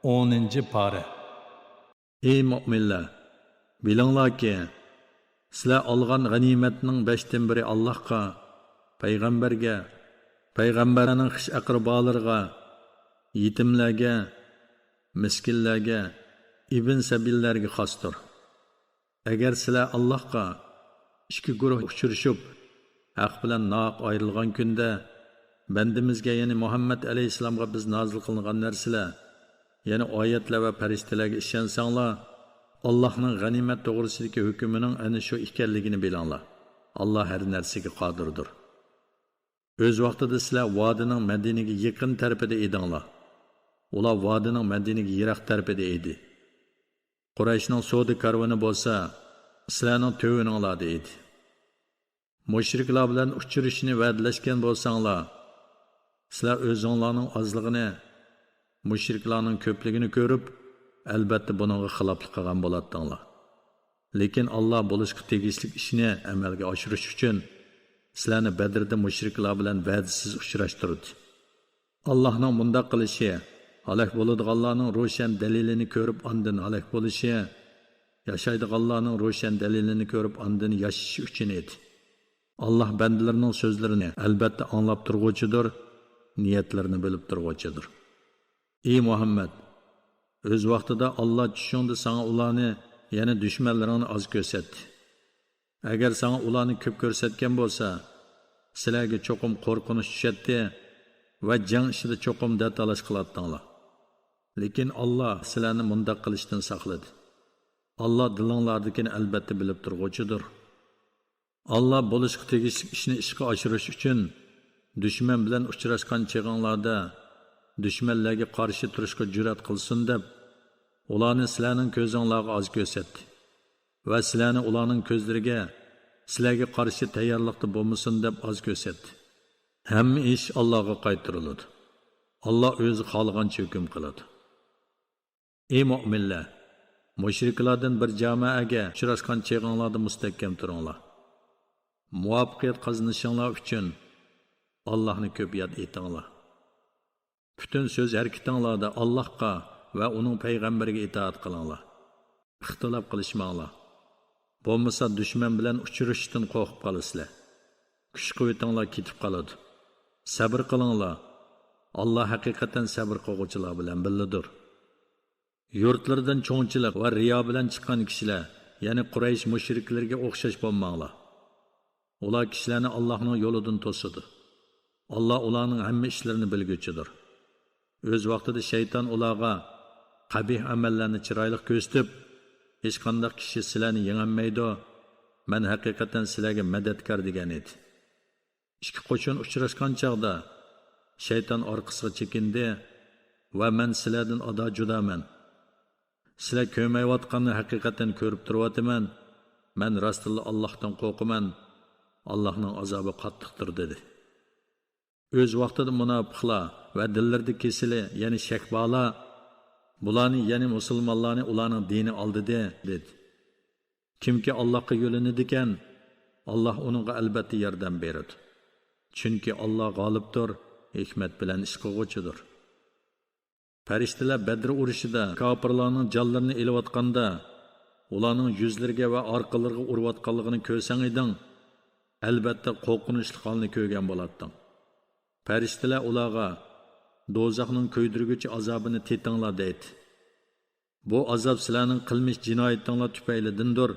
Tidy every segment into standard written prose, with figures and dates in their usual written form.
10. pora. Ey mu'minlar, bilinglarki, sizlar olgan g'animatning 5dan biri Allohga, payg'ambarga, payg'ambarning xish aqrabolariga, yetimlarga, miskinlarga, ibn sabillarga xosdir. Agar sizlar Allohga ikki guruh uchrashib, haq bilan noq ayrilgan kunda bandimizga, ya'ni Muhammad alayhisalomga biz nozil qilingan narsalar, ya'ni oyatlar va farishtalarga ishonsanglar, Allohning g'animat to'g'risidagi hukmining ana shu ekanligini bilinglar. Alloh har narsaga qodirdir. O'z vaqtida sizlar vodining Madinaga yaqin tarafida edinglar. Ular vodining Madinaga yiroq tarafida edi. Qurayshning savdo karvoni bo'lsa, sizlarning tövüninglarda edi. Mushriklar bilan uchrashishni va'dalashgan bo'lsanglar, sizlar o'zinglarning ozligini, mushriklarning ko'pligini ko'rib, albatta buningga xiloflik qilgan bo'lardinglar. Lekin Alloh bo'lishga tegishli ishni amalga oshirish uchun sizlarni Badrda mushriklar bilan va'dasiz uchrashtirdi. Allohning bunday qilishi halok bo'ladiganlarning ro'shan dalilini ko'rib ondan halok bo'lishi, yashaydiganlarning ro'shan dalilini ko'rib ondan yashashi uchun edi. Alloh bandalarining so'zlarini albatta anglab turg'uchidir, niyatlarini bilib turg'uchidir. Ey Muhammad, o'z vaqtida Alloh tushingda sana ularni, ya'ni dushmanlaringni oz ko'rsatdi. Agar sana ularni ko'p ko'rsatgan bo'lsa, sizlarga cho'qim qo'rqinish tushadi va jang ishida cho'qim datalash qiladinglar. Lekin Alloh sizlarni mundaq qilishdan saqladi. Alloh dilinglardagini albatta bilib turg'uchidir. Alloh bo'lishga tegishli ishni ishga oshirish uchun dushman bilan uchrashgan cheg'inglarda dushmanlarga qarshi turishga jur'at qilsin deb ularni sizlarning ko'zinglarga oz ko'rsatdi va sizlarni ularning ko'zlariga sizlarga qarshi tayyorlikda bo'lmasin deb oz ko'rsatdi. Hamma ish Allohga qaytariladi. Alloh o'zi xohlagancha hukm qiladi. Ey mu'minlar, mushriklardan bir jamoaga uchrashgan cheg'inglarda mustahkam turinglar. Muvaffaqiyat qozonishinglar uchun Allohni ko'p yod etinglar. Bütün söz harakatinglarda Allohga va uning payg'ambariga itoat qilinglar. Ixtilof qilishmanglar. Bo'lmasa dushman bilan uchrashishdan qo'rqib qolasizlar. Kuch-quvvatinglar ketib qoladi. Sabr qilinglar. Alloh haqiqatan sabr qiluvchilar bilan birlidir. Yurtlardan cho'ngchilik va riyo bilan chiqqan kishilar, ya'ni Quraysh mushriklariga o'xshash bo'lmanglar. Ular kishilarni Allohning yo'lidan to'sadi. Alloh ularning hamma ishlarini bilguchidir. O'z vaqtida shayton ularga qabih amallarni chiroyli ko'rsatib, hech qanday kishi sizlarni yengolmaydi, men haqiqatan sizlarga madadkor degan edi. Ikki qo'shin uchrashgan chaqda shayton orqasiga chekindi va men sizlardan ado judaman. Sizlar ko'mayotganni haqiqatan ko'rib turibman. Men rostilla Allohdan qo'rqaman. Allohning azobi qattiqdir dedi. O'z vaqtida munofiqlar va dillarda kesili, ya'ni shakbolar bularni, ya'ni musulmonlarni ularning dini oldida dedi. Kimki Allohga yo'linadi ekan, Alloh uningga albatta yordam beradi. Chunki Alloh g'olibdir, hikmat bilan ish qiluvchidir. Farishtalar Badr urushida kofirlarning jonlarini elayotganda, ularning yuzlariga va orqalariga urayotganligini ko'rsang eding, albatta qo'rqinchli holni ko'rgan bo'larding. Farishtalar ularga do'zaxning ko'ydirguchi azobini tetinglar deydi. Bu azob sizlarning qilmish jinoyatinglar tufaylidandir.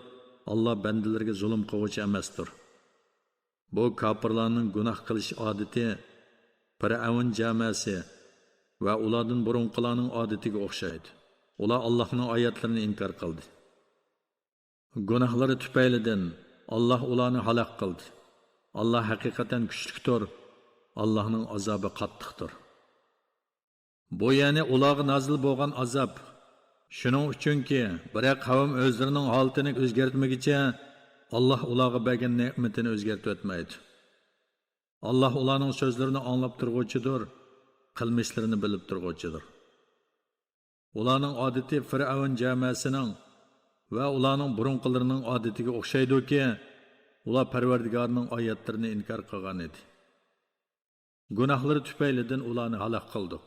Alloh bandalarga zulm qiluvchi emasdir. Bu kofirlarning gunoh qilish odati Fir'avn jamoasi va ulardan burunqilarning odatiga o'xshaydi. Ular Allohning oyatlarini inkor qildi. Gunohlari tufaylidan Alloh ularni halok qildi. Alloh haqiqatan kuchlidir. Allohning azobi qattiqdir. Bu ya'ni ularga nazil bo'lgan azob. Shuning uchunki, biroq qavm o'zlarining holatini o'zgartmaguncha Alloh ularga bergan ne'matini o'zgartib o'tmaydi. Alloh ularning so'zlarini anglab turg'uchidir, qilmishlarini bilib turg'uchidir. Ularning odati Fir'avn jamoasining va ularning burunqilarining odatiga o'xshaydi-ki, ular Parvardigorning oyatlarini inkor qilgan edi. Gunohlari tufaylidan ularni halok qildik.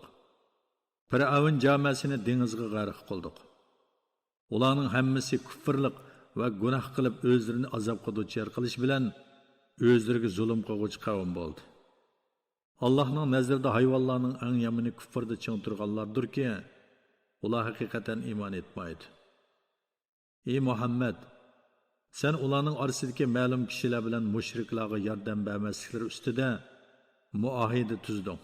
Firavun jamasini dengizga g'arq qildik. Ularning hammasi kufrlik va gunoh qilib o'zlarini azobga duchor qilish bilan o'zlariga zulm qiluvchi qavm bo'ldi. Allohning nazarida hayvonlarning eng yomoni kufrda ching turganlardirki, ular haqiqatan iymon etmaydi. Ey Muhammad, sen ularning orasidagi ma'lum kishilar bilan mushriklarga yordam bermasliklari ustida muahida tuzding.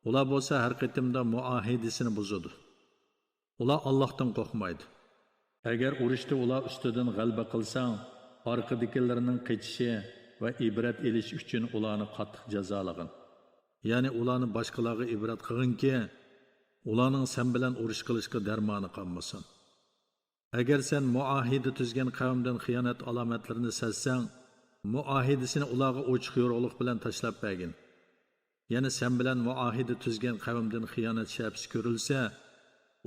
Ular bo'lsa har qitimda muahidasini buzadi. Ular Allohdan qo'rqmaydi. Agar urushda ular ustidan g'alaba qilsang, orqadagilarning qichishi va ibrat elish uchun ularni qattiq jazolagin. Ya'ni ularni boshqalarga ibrat qilginki, ularning sen bilan urush qilishga darmoni qolmasin. Agar sen muahida tuzgan qavmdan xiyonat alomatlarini sezsang, muahidasini ularga ochiq yo'rg'liq bilan tashlab bergin. Ya'ni sen bilan muahida tuzgan qavmdan xiyonat shapsi ko'rilsa,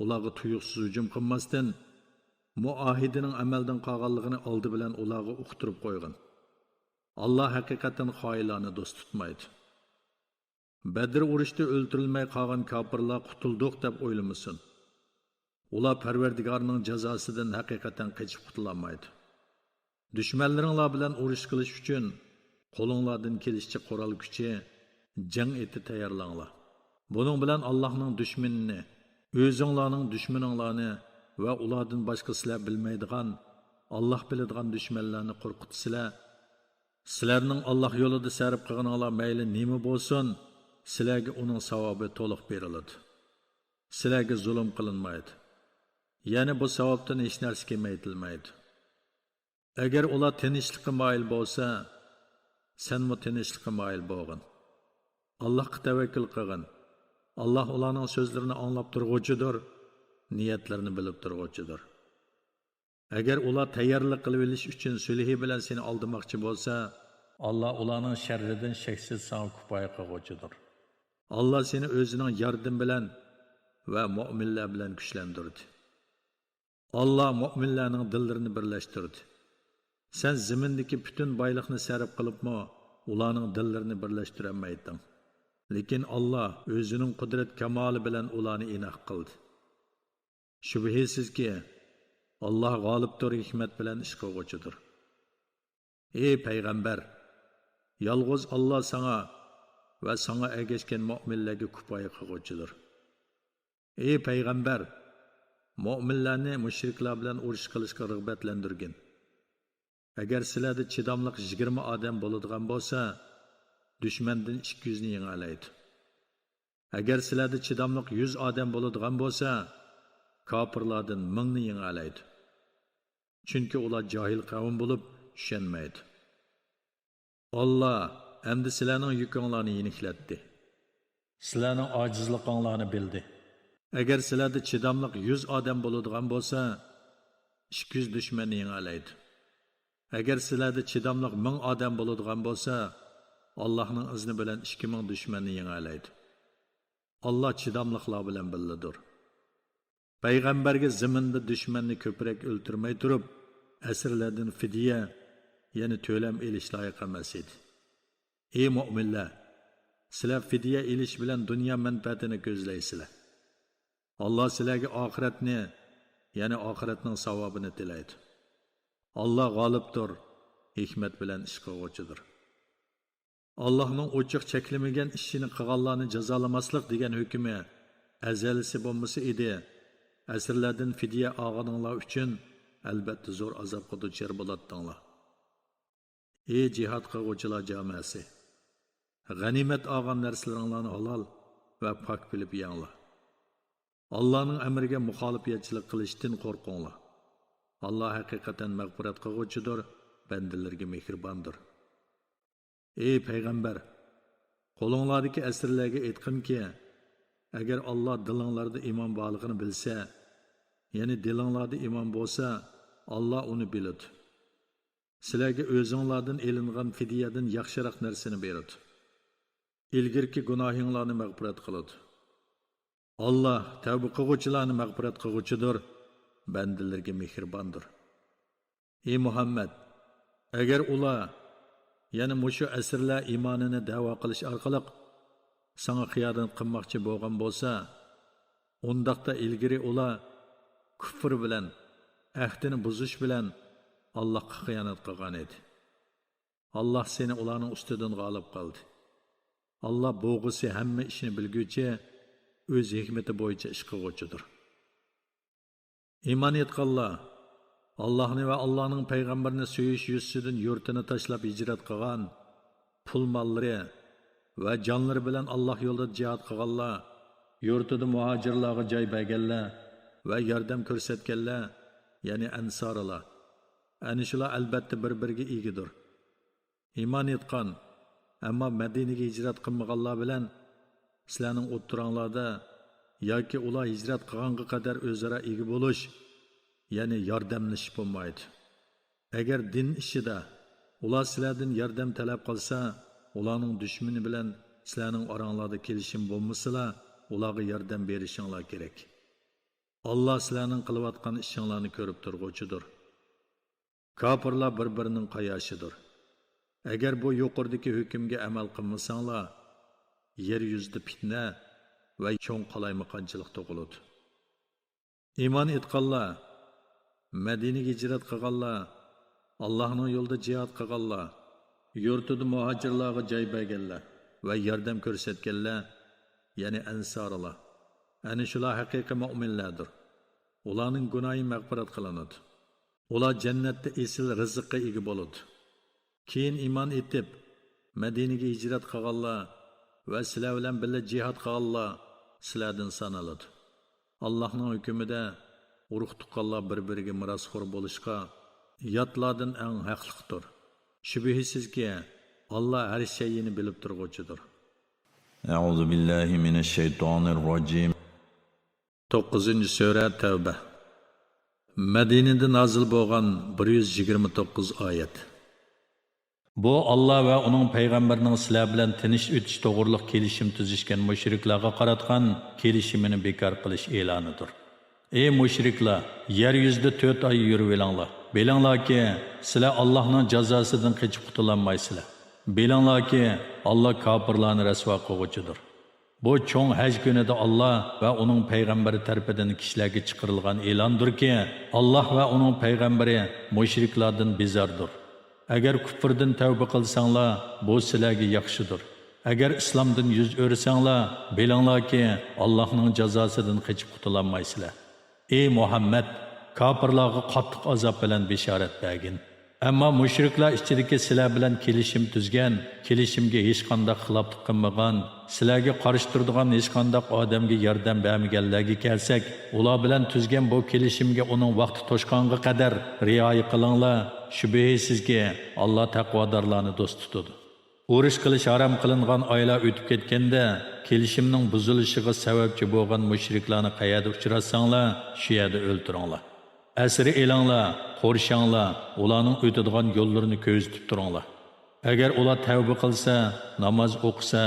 ularga tuyuqsiz hujum qilmasdan muahidining amaldan qolganligini oldi bilan ularga uqtirib qo'ygin. Allah haqiqatan xoinlarni do'st tutmaydi. Badr urushda o'ldirilmay qolgan kofirlar qutuldiq deb o'ylamasin. Ular Parvardigorning jazosidan haqiqatan qochib qutulolmaydi. Dushmanlaringlar bilan urush qilish uchun qo'linglardan kelishicha qurol kuchi, jang eti tayyorlanglar. Buning bilan Allohning dushmanini, o'zinglarning dushmaninglarni va ulardan boshqa sizlar bilmaydigan, Alloh biladigan dushmanlarni qo'rqitisizlar. Sizlarning Alloh yo'lida sarf qilganinglar mayli nima bo'lsin, sizlarga uning savobi to'liq beriladi. Sizlarga zulm qilinmaydi. Ya'ni bu savobdan hech narsa kamaytirilmaydi. Agar ular tinchlikka moyil bo'lsa, senmi tinchlikka moyil bo'lgin. Allohga tavakkul qilgin. Alloh ularning so'zlarini anglab turg'uchidir, niyatlarini bilib turg'uchidir. Agar ular tayyorlik qilib olish uchun sulhi bilan seni aldamoqchi bo'lsa, Alloh ularning sharridan shaksiz sana kifoya qilg'uchidir. Alloh seni o'zining yordam bilan va mu'minlar bilan kuchlantirdi. Alloh mu'minlarning dillarini birlashtirdi. Sen zimindagi butun boylikni sarf qilibmi, ularning dillarini birlashtira olmayding. Lekin Alloh o'zining qudrat kamoli bilan ularni inoq qildi. Shubhisizki, Alloh g'olibdir, hikmat bilan ish qilg'uchidir. Ey payg'ambar, yolg'iz Alloh sana va sana ergashgan mu'minlarga kifoya qilg'uchidir. Ey payg'ambar, mu'minlarni mushriklar bilan urush qilishga rag'batlantirgin. Agar sizlarda chidamliq 20 odam bo'ladigan bo'lsa, dushmandan 200 ni yengalaydi. Agar sizlarda chidamliq 100 odam bo'ladigan bo'lsa, kofirlardan 1000 ni yengalaydi. Chunki ular jahil qavm bo'lib tushunmaydi. Alloh endi sizlarning yukinglarni yeniklatdi. Sizlarning ojizliklaringizni bildi. Agar sizlarda chidamliq 100 odam bo'ladigan bo'lsa, 200 dushmanni yengalaydi. Agar sizlarda chidamliq 1000 odam bo'ladigan bo'lsa, Allohning izni bilan 2000 dushmanni yengalaydi. Alloh chidamliqlar bilan billadir. Payg'ambarga zaminda dushmanni ko'proq o'ltirmay turib, asrlardan fidya, ya'ni to'lam elish loyiq emas edi. Ey mu'minlar, sizlar fidya elish bilan dunyo manfaatini ko'zlaysizlar. Alloh sizlarga oxiratni, ya'ni oxiratning savobini tilaydi. Alloh g'olibdir, hikmat bilan ish qiluvchidir. Allohning ochiq cheklamagan ishini qilganlarni jazolamaslik degan hukmi azalisi bo'lmasa edi. Asrlardan fidya olganinglar uchun albatta zo'r azobga duchor bo'ladinglar. Ey jihad qiluvchilar jamoasi, g'animat olgan narsalaringlarni halol va pok bilib yenglar. Allohning amriga muxolifatchilik qilishdan qo'rqinglar. Alloh haqiqatan mag'firat qiluvchidir, bandalarga mehribondir. Ey payg'ambar, qo'linglardagi asirlarga aytqinki, agar Alloh dilinglarda iymon borligini bilsa, ya'ni dilinglarda iymon bo'lsa, Alloh uni biladi. Sizlarga o'zinglardan elingan fidyadan yaxshiroq narsani beradi. Ilgirki gunohinglarni mag'firat qiladi. Alloh tavba qiluvchilarni mag'firat qiluvchidir, bandalarga mehribondir. Ey Muhammad, agar ular, ya'ni mushu asrlar iymonini da'vo qilish orqali sana xiyonat qilmoqchi bo'lgan bo'lsa, Undaqda ilgiri ular kufr bilan, ahdini buzish bilan Allohga xiyonat qilgan edi. Allah seni ularning ustidan g'olib qildi. Allah bo'g'isi hamma ishni bilguvchi, o'z hikmati bo'yicha ish qiluvchidir. Iymon etganlar, Allohni va Allohning payg'ambarini suyish yuzidan yurtini tashlab hijrat qilgan, pul mollari va jonlari bilan Alloh yo'lida jihad qilganlar, yurtida muhojirlarga joy berganlar va yordam ko'rsatganlar, ya'ni ansorlar. Ana shular albatta bir-biriga egidir. Iymon etgan, ammo Madinaga hijrat qilmaganlar bilan sizlarning o'ttiranglarda yoki ular hijrat qilganga qadar o'zaro ega bo'lish, ya'ni yordamlashish bo'lmaydi. Agar din ishida ular sizlardan yordam talab qilsa, ularning dushmani bilan sizlarning oranglarda kelishim bo'lmasa, ularga yordam berishinglar kerak. Alloh sizlarning qilayotgan ishinglarni ko'rib turg'uchidir. Kafirlar bir-birining qayoshidir. Agar bu yuqoridagi hukmga amal qilmasanglar, yer yuzida fitna va cho'ng qalaymaqonchilik tug'iladi. Iymon etganlar, Madinaga hijrat qilganlar, Allohning yo'lida jihad qilganlar, yurtida muhojirlarga joy berganlar va yordam ko'rsatganlar, ya'ni ansorlar. Ana shular haqiqiy mu'minlardir. Ularning gunohi mag'firat qilinadi. Ular jannatda esil rizqqa ega bo'ladi. Keyin iymon etib, Madinaga hijrat qilganlar va sizlar bilan birga jihad qilganlar sizlardan sanaladi. Allohning hukmida urug' tuqqanlar bir-biriga mirosxo'r bo'lishga yotlardan eng haqliqdir. Shubhisizki, Alloh har shayni bilib turg'uchidir. A'udhu billahi minash shaytonir rojim. 9-sura Tavba. Madinada nozil bo'lgan 129 oyat. Bu Allah va uning payg'ambarining sizlar bilan tinch o'tish to'g'riliq kelishim tuzishgan mushriklarga qaratgan kelishimini bekor qilish e'lonidir. Ey mushriklar, yer yuzida 4 oy yurib elanglar. Bilinglarki, sizlar Allohning jazosidan qochib qutulolmaysizlar. Bilinglarki, Alloh kofirlarni rasvo qiluvchidir. Bu cho'ng haj kunida Alloh va uning payg'ambari tarafidan kishilarga chiqarilgan e'londirki, Alloh va uning payg'ambari mushriklardan bezordir. Agar kufrdan tavba qilsanglar, bu sizlarga yaxshidir. Agar islomdan yuz o'rsanglar, bilinglarki, Allohning jazosidan qochib qutulolmaysizlar. Ey Muhammad, kofirlarga qattiq azob bilan bishorat bergin. Ammo mushriklar ichidagi sizlar bilan kelishim tuzgan, kelishimga hech qanday xiloflik qilmagan, sizlarga qarshi turadigan hech qanday odamga yordam bermaganlarga kelsak, ular bilan tuzgan bu kelishimga uning vaqti to'shqanga qadar rioya qilinglar. Shubhisizki, Alloh taqvodorlarni do'st tutadi. Urush qilish harom qilingan oylar o'tib ketganda, kelishimning buzilishiga sababchi bo'lgan mushriklarni qayerda uchratsanglar, shu yerda o'ltiringlar. Asri elanglar, qo'rshanglar, ularning o'tadigan yo'llarini ko'zitib turinglar. Agar ular tavba qilsa, namoz o'qisa,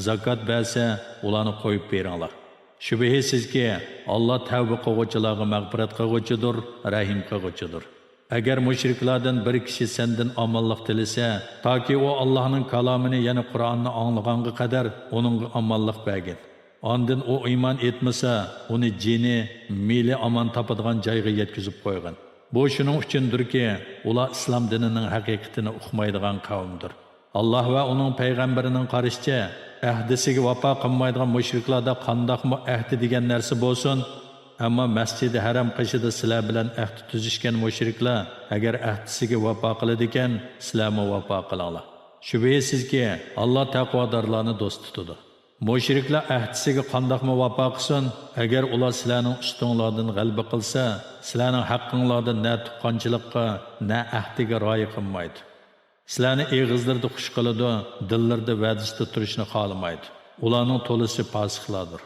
zakot bersa, ularni qo'yib beringlar. Shubhisizki, Alloh tavba qiluvchilarga mag'firat qiluvchidir, rahim qiluvchidir. Agar mushriklardan bir kishi sendan omonlik tilasa, toki u Allohning kalomini, ya'ni Qur'onni anglaganga qadar uningga omonlik bergin. Ondan o iymon etmasa, uni jini, mili aman topadigan joyga yetkazib qo'ygan. Bu shuning uchundirki, ular islom dinining haqiqatini uqmaydigan qavmdir. Alloh va uning payg'ambarining qarashicha, ahdisiga vafo qilmaydigan mushriklarda qandoqmi ahdi degan narsa bo'lsin, ammo Masjid-i Haram qishida sizlar bilan ahd tuzishgan mushriklar agar ahdisiga vafo qiladi ekan, sizlarmi vafo qilinglar. Shubhisizki, Alloh taqvodorlarni do'st tutadi. Mushriklar ahdisiga qandoqmi vafo qilsin, agar ular sizlarning ustinglardan g'alaba qilsa, sizlarning haqqinglarda na tuqqanchilikqa, na ahdiga rioya qilmaydi. Sizlarni eg'izlarda xush qiladi, dillarda va'dasida turishni xohlamaydi. Ularning to'lisi fosiqlardir.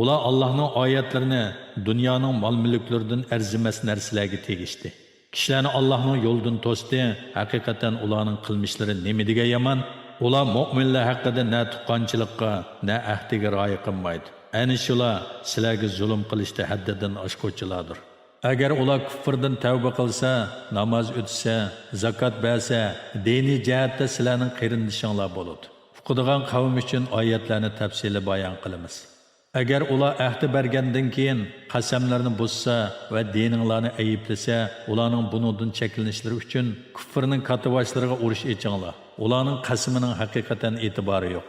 Ular Allohning oyatlarini dunyoning mol-mulklaridan arzimas narsalarga tegishdi. Kishilarni Allohning yo'lidan to'sdi, haqiqatan ularning qilmishlari nima degan yomon. Ular mu'minlar haqida na tuqqanchilikqa, na ahdiga rioya qilmaydi. Ana shular sizlarga zulm qilishda haddidan oshquvchilardir. Agar ular kufrdan tavba qilsa, namoz o'tsa, zakot bersa, diniy jihatda sizlarning qarindishinglar bo'ladi. Fuqadigan qavm uchun oyatlarni tafsili bayon qilamiz. Agar ular ahdi bergandan keyin qasamlarni buzsa va dininglarni ayblasa, ularning buningdan cheklanishlari uchun kufrning katiboshlariga urush echinglar. Ularning qasamining haqiqatan e'tibori yo'q.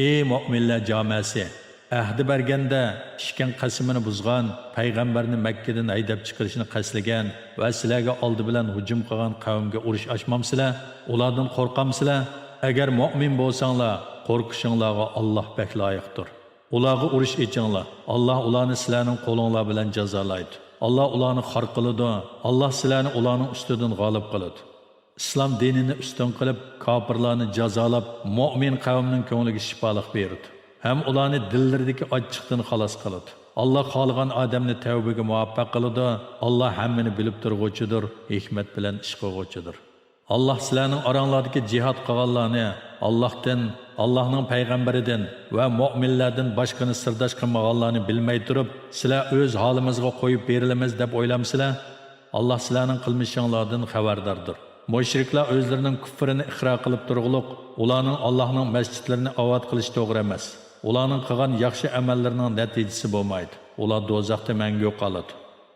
Ey mu'minlar jamoasi, ahdi berganda ishkan qasamini buzgan, payg'ambarni Makkadan haydab chiqarishni qaslagan va sizlarga oldi bilan hujum qilgan qavmga urush ochmamsizlar? Ulardan qo'rqamsizlar? Agar mu'min bo'lsanglar, qo'rqishinglarga Alloh bak loyiqdir. Ularga urush echinglar. Alloh ularni sizlarning qo'linglar bilan jazolaydi. Alloh ularni xor qiladi. Alloh sizlarni ularning ustidan g'olib qiladi. Islom dinini ustun qilib, kofirlarni jazolab, mu'min qavmning ko'ngliga shifolik berdi. Ham ularni dillaridagi ochiqdan xalos qiladi. Alloh xohlagan odamni tavbaga muvaffaq qiladi. Alloh hammani bilib turg'uchidir, hikmat bilan ish qilg'uchidir. Allah sizlarning oranglardagi jihad qilganlarni Allohdan, Allohning payg'ambaridan va mu'minlardan boshqani sirdosh qilmaganlarni bilmay turib, sizlar o'z holimizga qo'yib berilamiz deb o'ylamsizlar? Alloh sizlarning qilmishinglardan xabardordir. Mushriklar o'zlarining kufrini iqror qilib turg'uluq, ularning Allohning masjidlarini ovat qilish to'g'ri emas. Ularning qilgan yaxshi amallarining natijasi bo'lmaydi. Ular do'zaxda mangu qoladi.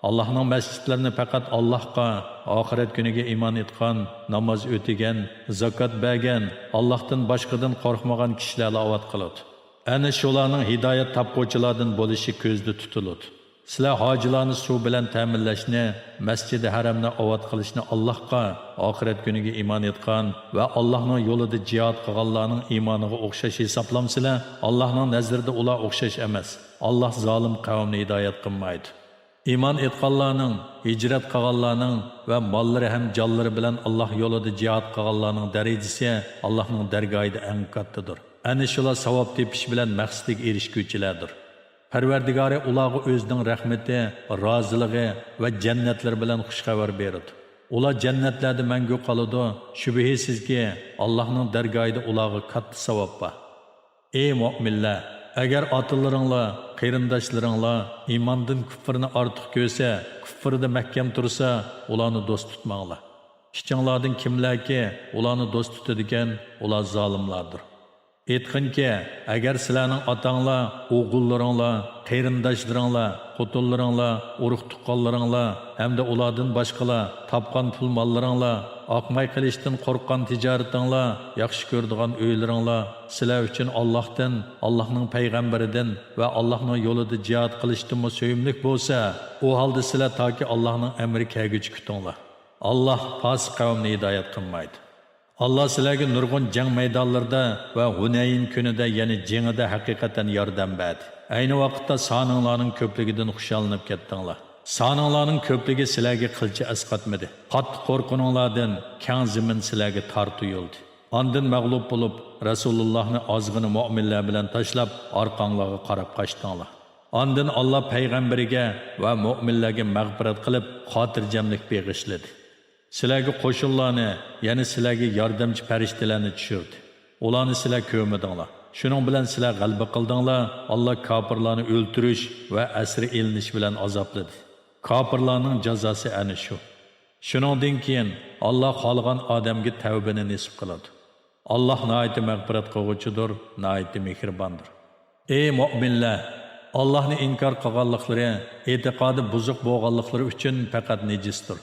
Allah'ның məscidlərini faqat Allahqa, ahiret günüge iman etgan, namaz ötügen, zakat bəgən, Allah'tan başqadan qorxmagan kişilərlə avat qılıdı. Әні şolarning hidayet tapqıcılardan bo'lishi ko'zda tutiladi. Sizlar hacılarni suv bilan ta'minlashni, masjidi haramni avat qilishni Allohga, ahiret günüge iman etgan va Allohning yo'lida jihad qilganlarning iymoniga o'xshash hisoblamsizlar? Allohning nazarida ular o'xshash emas. Alloh zolim qavmni hidoyat qilmaydi. İman etqanlarning, hicret qilganlarning va mollari ham jonlari bilan Alloh yo'lida jihad qilganlarning darajasi Allohning dargohida eng kattadir. Ana shular savob tepish bilan maqsadiga erishguvchilardir. Parvardigori ularga o'zining rahmati, roziligi va jannatlar bilan xush xabar beradi. Ular jannatlarda mangu qoladi. Shubhisizki, Allohning dargohida ularga katta savob bor. Ey mu'minlar, agar otalaringlar, qarindoshlaringlar iymondan kufrni ortiq ko'rsa, kufrda mahkam tursa, ularni do'st tutmanglar. Kichinglardan kimlarki ularni do'st tutadigan, ular zolimlardir. Aytqinki, agar sizlarning otanglar, o'g'illaringlar, qarindoshlaringlar, xotinlaringlar, urug' tuqqanlaringlar hamda ulardan boshqalar topgan pul mollaringlar, oqmay qilishdan qo'rqqan tijoratinglar, yaxshi ko'radigan uylaringlar sizlar uchun Allohdan, Allohning payg'ambaridan va Allohning yo'lida jihad qilishdan so'yimlik bo'lsa, u holda sizlar toki Allohning amri kelguncha kutinglar. Alloh fosiq qavmni hidoyat qilmaydi. Allah sizlarga nurg'un jang maydonlarida va Hunayn kunida, ya'ni jangida haqiqatan yordam berdi. Ayni vaqtda soninglarning ko'pligidan xushallanib ketdinglar. Soninglarning ko'pligi sizlarga qilcha asqatmadi. Qattiq qo'rqininglardan keng zamin sizlarga tortiyildi. Ondan mag'lub bo'lib, Rasulullohni ozg'ini mu'minlar bilan tashlab, orqanglarga qarab qochdinglar. Ondan Alloh payg'ambariga va mu'minlarga mag'firat qilib, xotirjamlik beg'ishladi. Sizlarga qo'shinlarni, ya'ni sizlarga yordamchi farishtalarni tushirdi. Ularni sizlar ko'rmadinglar. Shuning bilan sizlar g'alaba qildinglar. Alloh kofirlarni o'ltirish va asri elinish bilan azobladi. Kofirlarning jazosi ana shu. Shuningdan keyin Alloh xohlagan odamga tavbani nasib qiladi. Alloh nihoyat mag'firat qiluvchidir, nihoyat mehribondir. Ey mu'minlar, Allohni inkor qilganliklari, e'tiqodi buzuq bo'lganliklari uchun faqat nejisdir.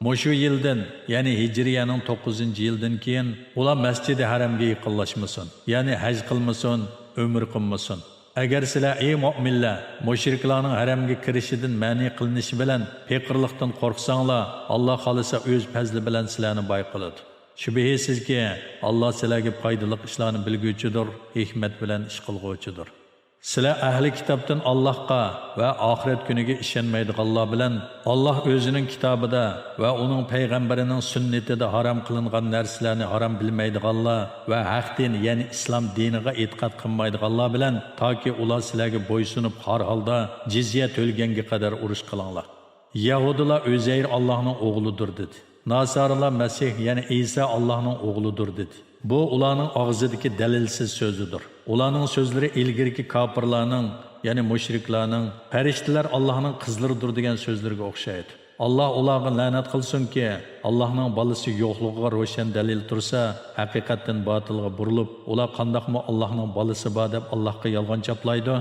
Mushu yildan, ya'ni Hijriyaning 9-yildan keyin ular Masjidi Haramga yaqinlashmasin, ya'ni haj qilmasin, umr qilmasin. Agar sizlar ey mu'minlar, mushriklarning haramga kirishidan ma'ni qilinishi bilan faqirlikdan qo'rqsanglar, Alloh xolisa o'z fazli bilan sizlarni boy qiladi. Shubhisizki, Alloh sizlarga foydali ishlarni bilguvchidir, hikmat bilan ish qilguvchidir. Sizlar ahli kitobdan Allohga va oxirat kuniga ishonmaydiganlar bilan Alloh o'zining kitobida va uning payg'ambarining sunnatida harom qilingan narsalarni harom bilmaydiganlar va haq din, ya'ni islom diniga e'tiqod qilmaydiganlar bilan toki ular sizlarga bo'ysunib har holda jizya to'lganga qadar urush qilinglar. Yahudilar Uzayr Allohning o'g'lidir dedi. Nasaralar Masih, ya'ni Isa Allohning o'g'lidir dedi. Bu ularning og'zidagi dalilsiz so'zidir. Ularning so'zlari ilgirki kofirlarning, ya'ni mushriklarning, farishtalar Allohning qizlaridir degan so'zlarga o'xshaydi. Alloh ularga la'nat qilsinki, Allohning bolasi yo'qligiga ro'shan dalil tursa, haqiqatdan botilga burilib, ular qandoqmi Allohning bolasi bor deb Allohga yolg'on chaplaydi.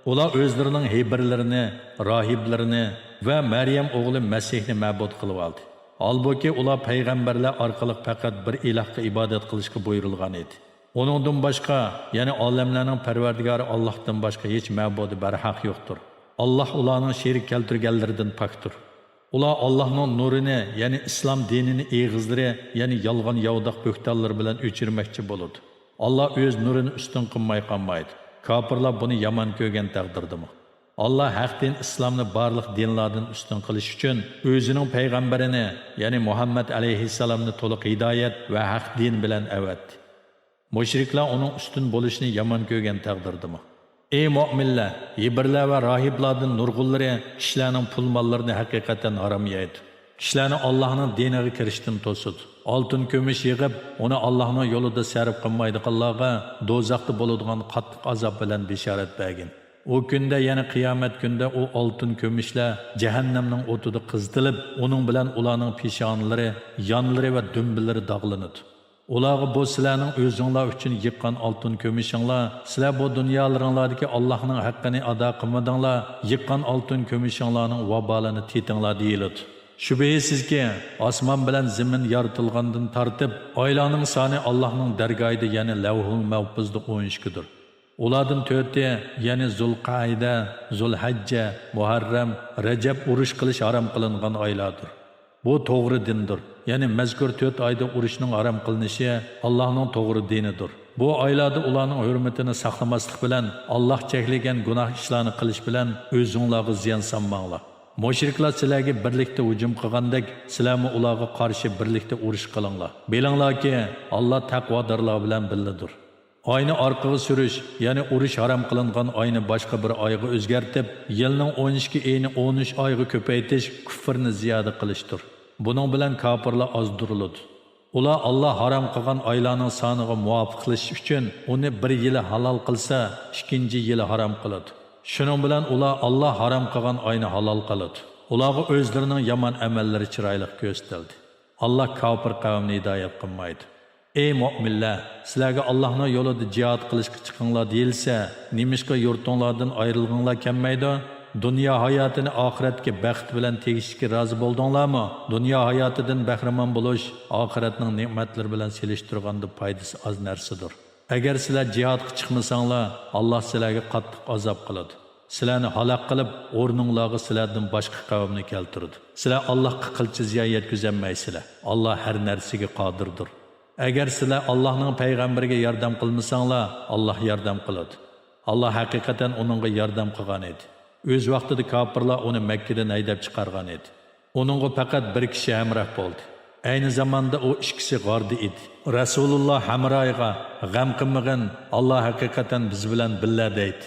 Ular o'zlarining heybirlarini, rohiblarini va Maryam o'g'li Masihni ma'bud qilib oldi. Halbuki ular payg'ambarlar orqali faqat bir ilohga ibodat qilishga buyurilgan edi. Uningdan boshqa, ya'ni olamlarning Parvardigori Allohdan boshqa hech ma'budi barhaq yo'qdir. Allah ularning sherik keltirganlaridan pokdir. Ular Allohning nurini, ya'ni islom dinini eg'izlari, ya'ni yolg'on yovdoq bo'xtonlar bilan o'chirmoqchi bo'ladi. Allah o'z nurini ustun qilmay qolmaydi. Kafirlar buni yomon ko'rgan taqdirdami? Allah haq din islomni barliq dinlardan ustun qilish uchun o'zining payg'ambarini, ya'ni Muhammad alayhissalomni to'liq hidoyat va haq din bilan avatdi. Mushriklar uning ustun bo'lishini yomon ko'rgan taqdirdami? Ey mu'minlar, ibrlar va rohiblardan nurg'unlari kishilarning pul mollarini haqiqatan harom yeydi. Kishilarni Allohning diniga kirishdan to'sadi. Oltin kumush yig'ib, uni Allohning yo'lida sarf qilmaydiganlarga do'zaxda bo'ladigan qattiq azob bilan bishorat bergin. O kunda, ya'ni qiyomat kunda u oltin kumushlar jahannamning o'tida qizitilib, uning bilan ularning peshonalari, yonlari va dumbilari dog'lanadi. Ularga bu sizlarning o'zinglar uchun yiqqan oltin kumushinglar, sizlar bu dunyolaringlardagi Allohning haqqini ado qilmadinglar, yiqqan oltin kumushinglarning vabolini tetinglar deyiladi. Shubhisizki, osmon bilan zamin yaratilgandan tortib, oylarning soni Allohning dargohida, ya'ni Lavhul Mahfuzda 12dir. Ulardan 4ti, ya'ni Zulqaida, Zulhajja, Muharram, Rajab urush qilish harom qilingan oylardir. Bu to'g'ri dindir. Ya'ni mazkur 4 oyda urushning harom qilinishi Allohning to'g'ri dinidir. Bu oylarda ularning hurmatini saqlamaslik bilan, Alloh cheklagan gunoh ishlarni qilish bilan o'zingizlarga ziyon solmanglar. Mushriklar sizlarga birlikda hujum qilgandek, sizlarmi ularga qarshi birlikda urush qilinglar. Bilinglarki, Alloh taqvodorlar bilan birlidir. Oyni orqaga surish, ya'ni urush harom qilingan oyni boshqa bir oyga o'zgartib, yilning 12 oyini 13 oyga ko'paytirish kufrni ziyoda qilishdir. Buning bilan kofirlar ozdiriladi. Ular Alloh harom qilgan oylarning soniga muvofiqlashish uchun uni bir yil halol qilsa, ikkinchi yil harom qiladi. Shuning bilan ular Alloh harom qilgan oyni halol qiladi. Ularga o'zlarining yomon amallari chiroyli ko'rsatildi. Alloh kofir qavmni hidoyat qilmaydi. Ey mu'minlar, sizlarga Allohning yo'lida jihad qilishga chiqinglar deyilsa, nimishqa yurtinglardan ayrilginglar kelmaydi? Dunyo hayotini oxiratga baxt bilan tegishga rozi bo'ldinglarmi? Dunyo hayotidan bahramon bo'lish oxiratning ne'matlari bilan selishtirganda foydasi oz narsadir. Agar sizlar jihadga chiqmasanglar, Alloh sizlarga qattiq azob qiladi. Sizlarni halok qilib, o'rninglarga sizlardan boshqa qavmni keltiradi. Sizlar Allohga qilchi ziyon yetkazolmaysizlar. Alloh har narsaga qodirdir. Agar sizlar Allohning payg'ambariga yordam qilmasanglar, Alloh yordam qiladi. Alloh haqiqatan uningga yordam qilgan edi. O'z vaqtida kofirlar uni Makkadan haydab chiqargan edi. Uningga faqat bir kishi hamroh bo'ldi. Ayni zamonda u ikkisi g'orda edi. Rasululloh hamroyiga g'am qilmag'in, Alloh haqiqatan biz bilan birga deydi.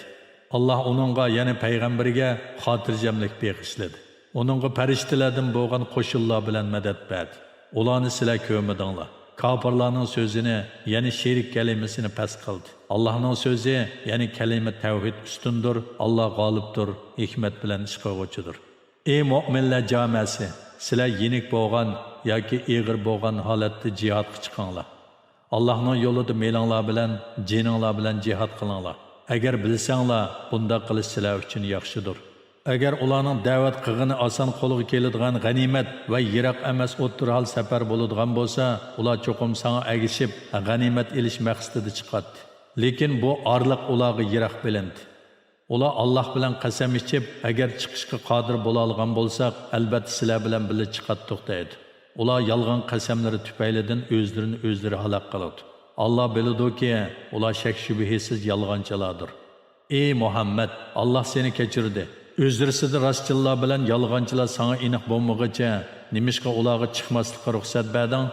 Alloh uningga, ya'ni payg'ambariga xotirjamlik bag'ishladi. Uningga farishtalardan bo'lgan qo'shinlar bilan madad berdi. Ularni sizlar ko'rmadinglar. Kafirlarning so'zini, ya'ni sherik kalimasini past qildi. Allohning so'zi, ya'ni kalima tavhid ustundir, Alloh g'olibdir, hikmat bilan ish qiluvchidir. Ey mu'minlar jamoasi, sizlar yenik bo'lgan yoki eg'ir bo'lgan holatda jihadga chiqinglar. Allohning yo'lida melinglar bilan, jininglar bilan jihad qilinglar. Agar bilsanglar, bunda qilish sizlar uchun yaxshidir. Agar ularning da'vat qilgani oson qo'lga keladigan g'animat va yiroq emas o'ttirhal safar bo'ladigan bo'lsa, ular cho'qim sana agishib, g'animat elish maqsadida chiqadi. Lekin bu orliq ularga yiroq bilindi. Ular Alloh bilan qasam ichib, agar chiqishga qodir bo'la olgan bo'lsak, albatta sizlar bilan birga chiqatdiq deydi. Ular yolg'on qasamlari tufaylidan o'zlarini halok qiladi. Alloh biladi-ki, ular shak shubhasiz yolg'onchilardir. Ey Muhammad, Alloh seni kechirdi. O'zlarisida rostchilar bilan yolg'onchilar sana aniq bo'lmaguncha nimishqa ularga chiqmaslikka ruxsat berding?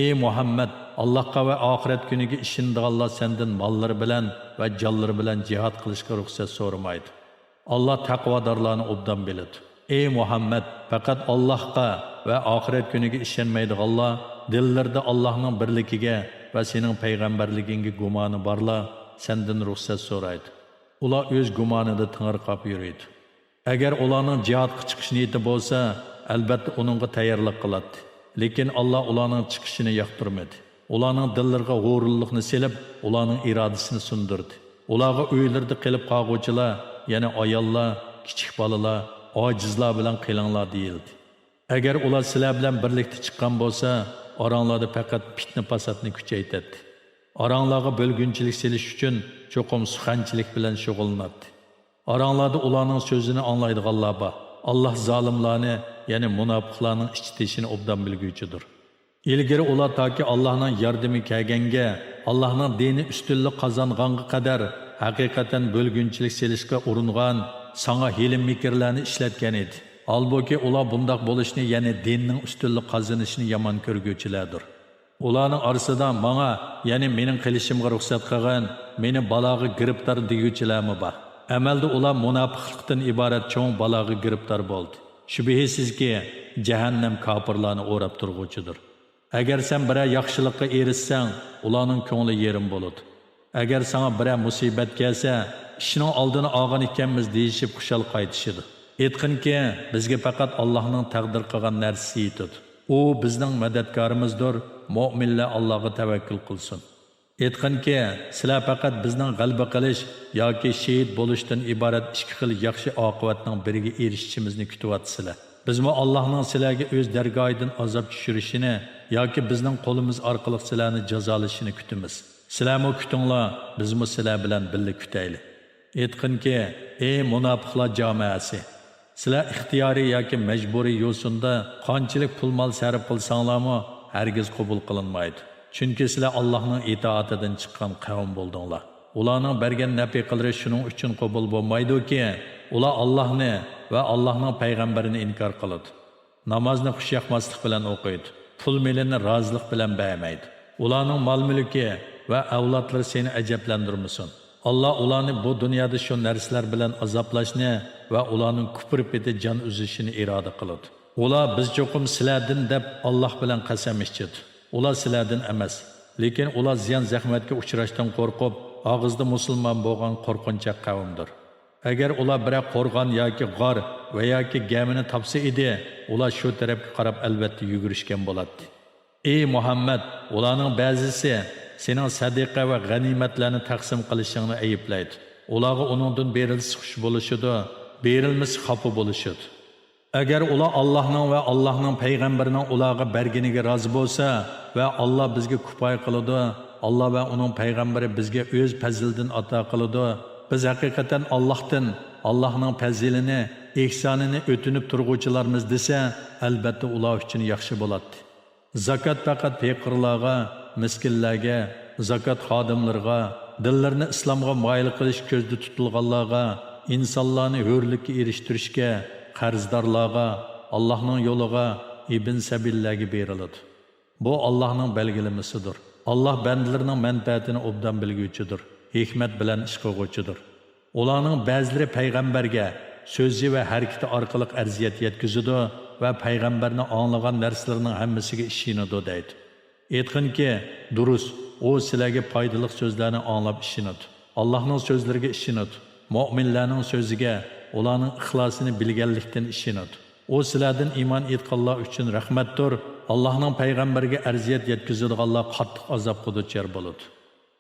Ey Muhammad, Allohga va oxirat kuniga ishonganlar sendan mollari bilan va jonlari bilan jihad qilishga ruxsat so'ramaydi. Alloh taqvodorlarni obdan biladi. Ey Muhammad, faqat Allohga va oxirat kuniga ishonmaydiganlar dillarida Allohning birligiga va sening payg'ambarligingga gumoni borlar sendan ruxsat so'raydi. Ular o'z gumonida tingirqab yuradi. Agar ularning jihadga chiqish niyati bo'lsa, albatta uningga tayyorlik qiladi. Lekin Alloh ularning chiqishini yoqtirmadi. Ularning dillariga g'ururlikni selib, ularning irodasini sundirdi. Ularga uylarda qilib qolguvchilar yana ayollar, kichik bolalar, ojizlar bilan qilinglar deyildi. Agar ular sizlar bilan birlikda chiqqan bo'lsa, oranglarda faqat fitna fasodni kuchaytirdi. Oranglarga bo'lgunchilik selish uchun cho'qim suxanchilik bilan shug'ullanadi. Oranglarda ularning so'zini anglaydiganlar bor. Allah zolimlarni, ya'ni munofiqlarning ichitishini obdan bilguvchidir. İlgari ular toki Allohning yordami kelganga, Allohning dini ustunlik qozonganga qadar haqiqatan bo'lgunchilik selishga uringan, sana hilim mikrlarni ishlatgan edi. Albuki ular bundoq bo'lishni, ya'ni dinning ustunlik qozonishini yomon ko'rguvchilardir. Ularning orasida menga, ya'ni mening qilishimga ruxsat qilgan, meni baloga giribtor deguvchilarmi bor. Amalda ular munofiqlikdan iborat cho'ng baloga giribtor bo'ldi. Shubhisizki, jahannam kofirlarni o'rab turg'uchidir. Agar sen biror yaxshilikqa erishsang, ularning ko'ngli yerim bo'ladi. Agar sana biror musibat kelsa, ishning oldini olgan ekanmiz deyishib xushal qaytishidi. Aytqinki, bizga faqat Allohning taqdir qilgan narsasi yetadi. U bizning madadkorimizdir. Mu'minlar Allohga tavakkul qilsin. Aytqinki, sizlar faqat bizning g'alaba qilish yoki shahid bo'lishdan iborat ikki xil yaxshi oqibatning biriga erishishimizni kutyapsizlar. Bizmi Allohning sizlarga o'z dargohidan azob tushirishini yoki bizning qo'limiz orqali sizlarni jazolashini kutamiz. Sizlarmi kutinglar, bizmi sizlar bilan birga kutaylik. Aytqinki, ey munofiqlar jamoasi, sizlar ixtiyoriy yoki majburiy yo'sinda qanchalik pul mol sarf qilsanglarmi, hargiz qabul qilinmaydi. Chunki sizlar Allohning itoatidan chiqqan qavm bo'ldinglar. Ularning bergan nafiqalari shuning uchun qabul bo'lmaydi-ki, ular Allohni va Allohning payg'ambarini inkor qiladi. Namozni xushyoqmaslik bilan o'qiydi. Pul milini rozilik bilan bermaydi. Ularning mol-mulki va avlodlari seni ajablantirmasin. Allah ularni bu dunyoda shu narsalar bilan azoblashni va ularning kufr peti jon uzishini iroda qiladi. Ular biz cho'qim sizlardan deb Alloh bilan qasam ichdi. Ular sizlardan emas, lekin ular ziyon zahmatga uchrashdan qo'rqib, og'izda musulmon bo'lgan qo'rqinchoq qavmdir. Agar ular bir qo'rg'on yoki g'or va yoki gemini topsa edi, ular shu tarafga qarab albatta yugurishgan bo'ladi. Ey Muhammad, ularning ba'zisi sening sadiqa va g'animatlarni taqsim qilishingni ayiblaydi. Ularga uningdan berilsa xush bo'lishidi, berilmasa xafa bo'lishidi. Agar ular Allohning va Allohning payg'ambarining ularga berganiga rozi bo'lsa va Alloh bizga kifoya qiladi, Alloh va uning payg'ambari bizga o'z fazlidan ato qiladi, biz haqiqatan Allohdan Allohning fazilini, ihsonini o'tinib turg'uvchilarmiz desa, albatta ular uchun yaxshi bo'ladi. Zakat faqat faqirlarga, miskinlarga, zakat xodimlarga, dillarni islomga moyil qilish ko'zda tutilganlarga, insonlarni hurlikka erishtirishga, qarzdorlarga, Allohning yo'liga, ibn sabillarga beriladi. Bu Allohning belgilamasidir. Alloh bandalarining manfaatini obdan bilguvchidir, hikmat bilan ish qilguvchidir. Ularning ba'zilari payg'ambarga so'zi va harakati orqali arziyat yetkazadi va payg'ambarni anglagan narsalarning hammasiga ishonadi deydi. Aytqinki, durust, u sizlarga foydali so'zlarni anglab ishonadi. Allohning so'zlariga ishonadi. Mu'minlarning so'ziga, ularning ixlosini bilganlikdan ishonadi. U sizlardan iymon etganlar uchun rahmatdir. Allohning payg'ambariga arziyat yetkazadiganlar qattiq azobga duchor bo'ladi.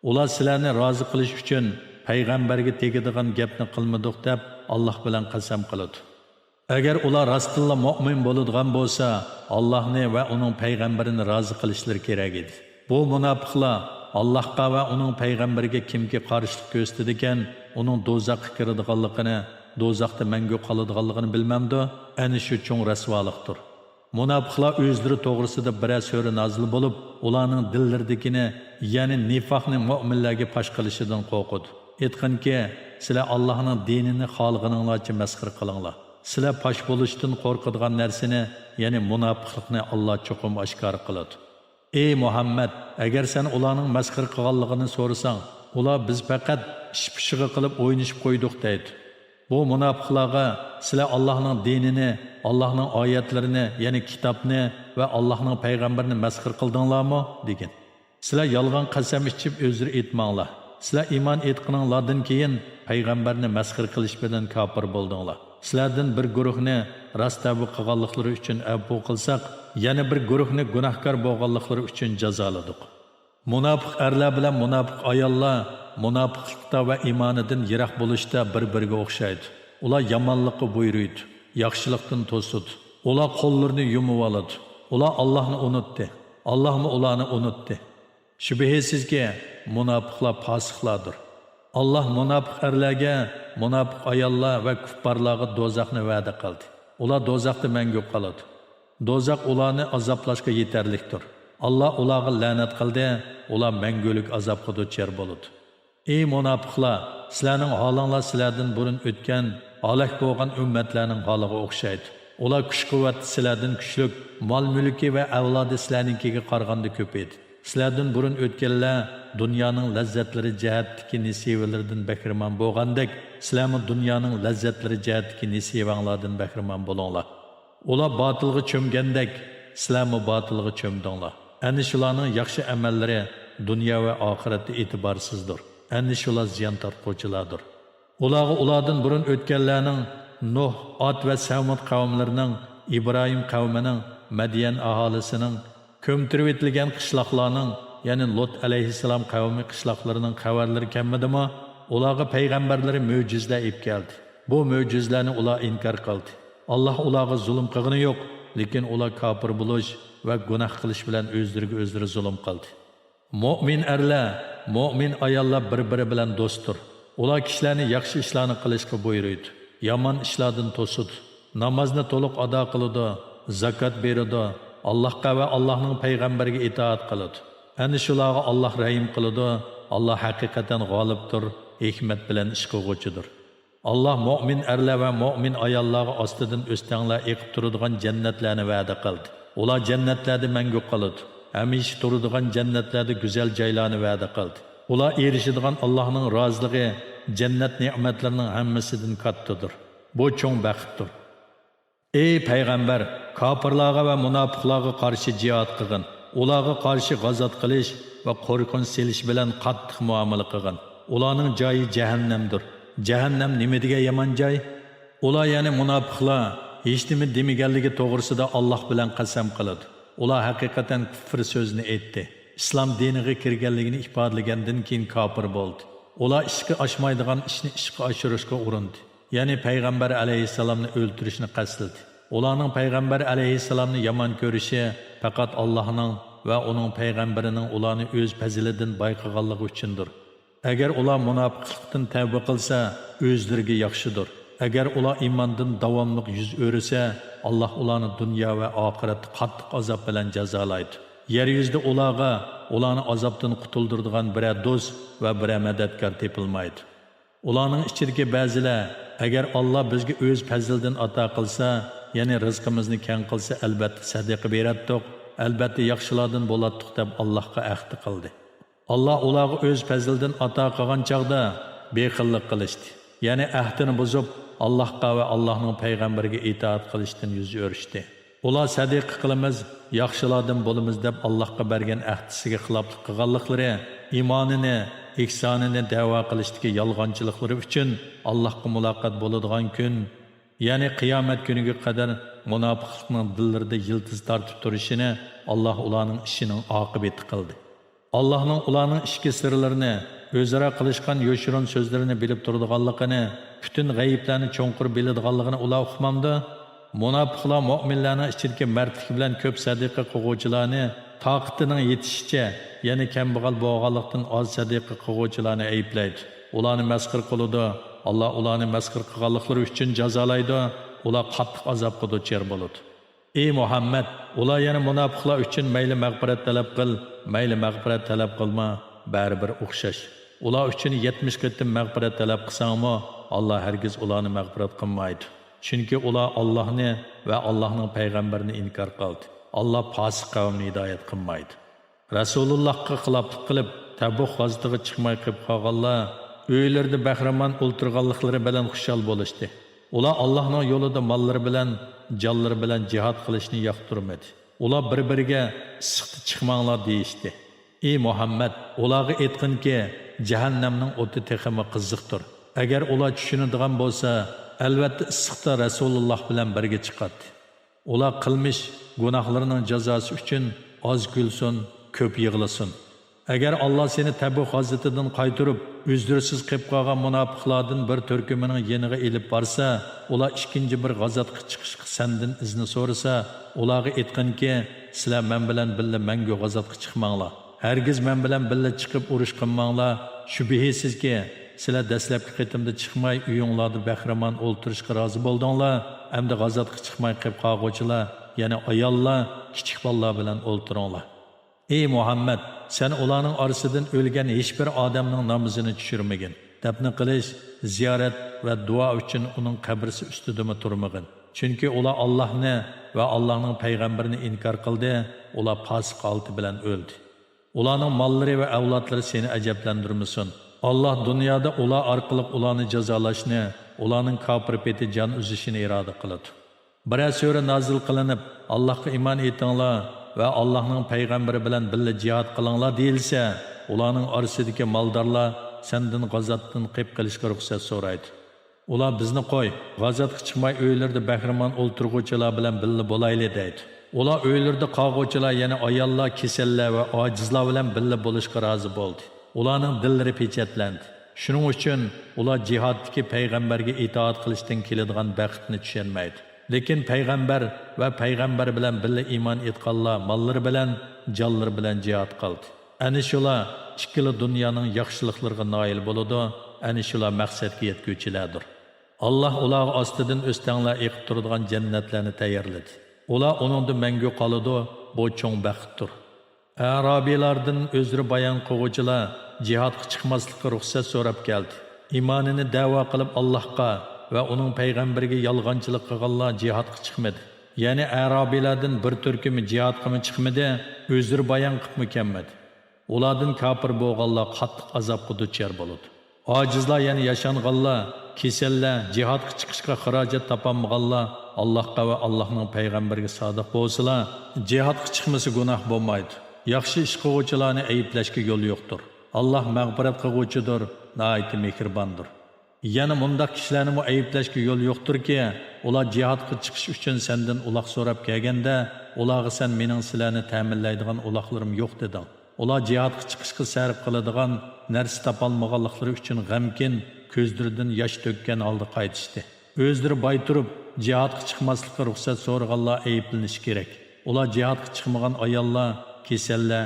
Ular sizlarni rozi qilish uchun payg'ambarga tegadigan gapni qilmadik deb Alloh bilan qasam qiladi. Agar ular rostilla mu'min bo'ladigan bo'lsa, Allohni va uning payg'ambarini rozi qilishlari kerak edi. Bu munofiqlar Allohga va uning payg'ambariga kimki qarshilik ko'rsatdi ekan, uning do'zaxga kiradiganligini, do'zaxda mangu qoladiganligini bilmamdi, ana shu cho'ng rasvolikdir. Munofiqlar o'zlari to'g'risida biror so'ra nozil bo'lib, ularning dillaridagini, ya'ni nifoqni mu'minlarga pash qilishidan qo'rqadi. Aytqanki, sizlar Allohning dinini xalqininglarcha masxir qilinglar. Sizlar pash bo'lishdan qo'rqadigan narsani, ya'ni munofiqlikni Alloh cho'qim oshkor qiladi. Ey Muhammad, agar sen ularning masxir qilganligini so'rasang, ular biz faqat ish-pishig'i qilib o'ynashib qo'ydik deydi. Bu munofiqlarga sizlar Allohning dinini, Allohning oyatlarini, ya'ni kitobni va Allohning payg'ambarini masxir qildinglarmi degan. Sizlar yolg'on qasam ichib o'zri etmanglar. Sizlar iymon etqininglardan keyin payg'ambarni masxir qilish bilan kofir bo'ldinglar. Sizlardan bir guruhni rost-tavba qilganliklari uchun afv qilsak, yana bir guruhni gunohkor bo'lganliklari uchun jazoladik. Munofiq erlar bilan munofiq ayollar munofiqlikda va iymonidan yiroq bo'lishda bir-biriga o'xshaydi. Ular yomonlikqa buyuruydi, yaxshilikdan to'sidi. Ular qo'llarini yumib oladi. Ular Allohni unutdi. Allohmi ularni unutdi. Shubhisizki, munofiqlar fosiqlardir. Allah munofiq erlarga, munofiq ayollar va kuffarlarga do'zaxni va'da qildi. Ular do'zaxda mangu qoladi. Do'zax ularni azoblashga yetarlikdir. Allah ularga la'nat qildi, ular mangulik azobga duchor bo'ladi. Ey munofiqlar, sizlarning holinglar sizlardan burun o'tgan, halok bo'lgan ummatlarning holiga o'xshaydi. Ular kuch-quvvat sizlardan kuchlik, mol-mulki va avlodi sizlarninkiga qaraganda ko'p edi. Sizlardan burun o'tganlar dunyoning lazzatlari jihatdagi nesivalardan bahramand bo'lgandek, sizlarning dunyoning lazzatlari jihatdagi nesivanglardan bahramand bo'linglar. Ular botilga cho'mgandek, sizlarmi botilga cho'mdinglar. Ana shularning yaxshi amallari dunyo va oxiratda e'tiborsizdir. Ana shular ziyon tortquvchilardir. Ulardan burun o'tganlarning Nuh, Ad va Samud qavmlarining, Ibrohim qavmining, Madyan aholisining, ko'mtirib etilgan qishloqlarning, ya'ni Lut alayhissalom qavmi qishloqlarining xabarlari kelmadimi? Ularga payg'ambarlari mo'jizlar olib keldi. Bu mo'jizlarni ular inkor qildi. Alloh ularga zulm qilgani yo'q, lekin ular kofir bo'lish va gunoh qilish bilan o'zlariga o'zlari zulm qildi. Mu'min erlar, mu'min ayollar bir-biri bilan do'stdir. Ular kishilarni yaxshi ishlarni qilishga buyuradi. Yomon ishlardan to'sidi. Namozni to'liq ado qiladi, zakot beradi, Allohga va Allohning payg'ambariga itoat qiladi. Ana shularga Alloh rahim qiladi. Alloh haqiqatan g'olibdir, hikmat bilan ish qiluvchidir. Alloh mu'min erlar va mu'min ayollarga ostidan o'stanglar eqib turadigan jannatlarni va'da qildi. Ular jannatlarda mangu qoladi. Hamisha turadigan jannatlarda go'zal joylarni va'da qildi. Ular erishadigan Allohning roziligi jannat ne'matlarining hammasidan kattadir. Bu cho'ng baxtdir. Ey payg'ambar, kofirlarga va munofiqlarga qarshi jihad qilgin. Ularga qarshi g'azot qilish va qo'rqinch selish bilan qattiq muomala qilgin. Ularning joyi jahannamdir. Jahannam nima degan yomon joy? Ular ya'ni munofiqlar hech nima demaganligi to'g'risida Alloh bilan qasam qiladi. Ular haqiqatan kufr so'zini aytdi. Islom diniga kirganligini ifodalagandan keyin kofir bo'ldi. Ular ishga oshmaydigan ishni ishga oshirishga urindi. Ya'ni payg'ambar alayhissalomni o'ldirishni qasdladi. Ularning payg'ambar alayhissalomni yomon ko'rishi faqat Allohning va uning payg'ambarining ularni o'z fazilidan bayqaganligi uchundir. Agar ular munofiqlikdan tavba qilsa, o'zlariga yaxshidir. Agar ular iymondan davomli yuz o'risa, Alloh ularni dunyo va oxiratda qattiq azob bilan jazolaydi. Yer yuzida ularni azobdan qutuldiradigan bir do'st va bir madadkor topilmaydi. Ularning ichidagi ba'zilar agar Alloh bizga o'z fazlidan ato qilsa, ya'ni rizqimizni keng qilsa, albatta sadaqa beradiq, albatta yaxshilardan bo'ladiq deb Allohga ahd qildi. Alloh ularga o'z fazlidan ato qilgan chaqda bexillik qilishdi. Ya'ni ahdini buzib, Allohga va Allohning payg'ambariga itoat qilishdan yuz o'rishdi. Ular sadiq qilamiz, yaxshilardan bo'lamiz deb Allohga bergan ahdisiga xiloflik qilganliklari, iymonini, ihsonini da'vo qilishdagi yolg'onchiliklari uchun Allohga muloqot bo'ladigan kun, ya'ni qiyomat kuniga qadar munofiqlikning dillarida yildiz tortib turishini Alloh ularning ishining oqibati qildi. Allohning ularning ichki sirlarini, o'zaro qilishgan yo'shirin so'zlarini bilib turadiganligini, butun g'ayiblarni cho'nqur biladiganligini ular uqmamdi. Munofiqlar mu'minlarning ichidagi mardlik bilan ko'p sadiqa qiluvchilarni toqatining yetishicha, ya'ni kambag'al bo'lganlikdan oz sadiqa qiluvchilarni ayblaydi. Ularni masxir qiladi. Alloh ularni masxir qilganliklari uchun jazolaydi. Ular qattiq azobga duchor bo'ladi. Ey Muhammad, ular yana munofiqlar uchun mayli mag'firat talab qil, mayli mag'firat talab qilma, baribir o'xshash. Ular uchun 70 qatim mag'firat talab qilsangmi, Alloh hargiz ularni mag'firat qilmaydi. Chunki ular Allohni va Allohning payg'ambarini inkor qildi. Alloh fosiq qavmni hidoyat qilmaydi. Rasulullohga xiloflik qilib, Tabuk g'azatiga chiqmay qolib qolganlar uylarida bahramand o'ltirganliklari bilan xushal bo'lishdi. Ular Allohning yo'lida mollari bilan, jonlari bilan jihad qilishni yoqtirmadi. Ular bir-biriga issiqda chiqmanglar deyishdi. Ey Muhammad, ularga aytqinki, jahannamning o'ti texmi qiziqdir. Agar ular tushunadigan bo'lsa, albatta issiqda Rasululloh bilan birga chiqadi. Ular qilmish gunohlarining jazosi uchun oz kulsin, ko'p yig'lasin. Agar Alloh seni Tabuk g'azatidan qaytarib, o'zdirsiz qilib qolgan munofiqlardan bir turkumining yeniga elib borsa, ular ikkinchi bir g'azotga chiqishga sendan izni so'rasa, ularga aytqinki, sizlar men bilan birga mangu g'azotga chiqmanglar. Hargiz men bilan birga chiqib urush qilmanglar. Shubhisizki, sizlar dastlabki qitimda chiqmay uyinglarda bahramon o'ltirishga rozi bo'ldinglar. Endi g'azotga chiqmay qilib qolg'uvchilar, ya'ni ayollar, kichik bolalar bilan o'ltiringlar. Ey Muhammad, sen ularning orasidan o'lgan hech bir odamning namozini tushirmagin. Dafn qilish, ziyorat va duo uchun uning qabrisi ustida turmagin. Chunki ular Allohni va Allohning payg'ambarini inkor qildi, ular fosiq holati bilan o'ldi. Ularning mollari va avlodlari seni ajablantirmasin. Allah dunyoda ular orqali ularni jazolashni, ularning kofir peti jon uzishini iroda qiladi. Bir sura nozil qilinib, Allohga iymon etinglar va Allohning payg'ambari bilan birga jihad qilinglar deyilsa, ularning orasidagi maldorlar sendan g'azotdan qilib qilishga ruxsat so'raydi. Ular bizni qo'y, g'azotga chiqmay uylarda bahramon o'ltirg'uvchilar bilan birga bo'layli deydi. Ular uylarda qolg'uvchilar, ya'ni ayollar, kasallar va ojizlar bilan birga bo'lishga rozi bo'ldi. Ularning dillari pechatlandi. Shuning uchun ular jihaddagi payg'ambarga itoat qilishdan keladigan baxtni tushunmaydi. Lekin payg'ambar va payg'ambar bilan birga iymon etganlar mollari bilan, jonlari bilan jihad qildi. Ana shular ikkala dunyoning yaxshiliklariga noil bo'ladi, ana shular maqsadga yetguvchilardir. Alloh ular ostidan o'stanglar eqib turadigan jannatlarni tayyorladi. Ular uningda mangu qoladi, bu cho'ng baxtdir. Arabiylardan o'zri bayon qiluvchilar jihadga chiqmaslikka ruxsat so'rab keldi. Iymonini da'vo qilib Allohga va uning payg'ambariga yolg'onchilik qilganlar jihadga chiqmadi. Ya'ni Arabiylardan bir turkumi jihadga chiqmadi, o'zri bayon qilib mukammadi. Ulardan kafir bo'lganlar qattiq azobga duchor bo'ladi. Ojizlar, ya'ni yashanganlar, kasallar, jihadga chiqishga xarajat topolmaganlar Allohga va Allohning payg'ambariga sodiq bo'lsalar, jihadga chiqmasa gunoh bo'lmaydi. Yaxshi ish qiluvchilarni ayblashga yo'l yo'qdir. Allah mag'firat qiluvchidir, nihoyat mehribondir. Yana mundaq kishilarni ayblashga yo'l yo'qdirki, ular jihadga chiqish uchun sendan uloq so'rab kelganda, ularga sen mening sizlarni ta'minlaydigan uloqlarim yo'q deding. Ular jihadga chiqishga sarf qiladigan narsa topolmaganliklari uchun g'amkin, ko'zlaridan yosh to'kkan holda qaytishdi. O'zlari boy turib, jihadga chiqmaslikka ruxsat so'raganlar ayblanishi kerak. Ular jihadga chiqmagan ayollar, kasallar,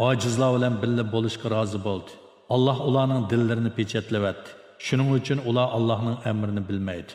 ojizlar bilan birga bo'lishga rozi bo'ldi. Alloh ularning dillarini pechatlayapti. Shuning uchun ular Allohning amrini bilmaydi.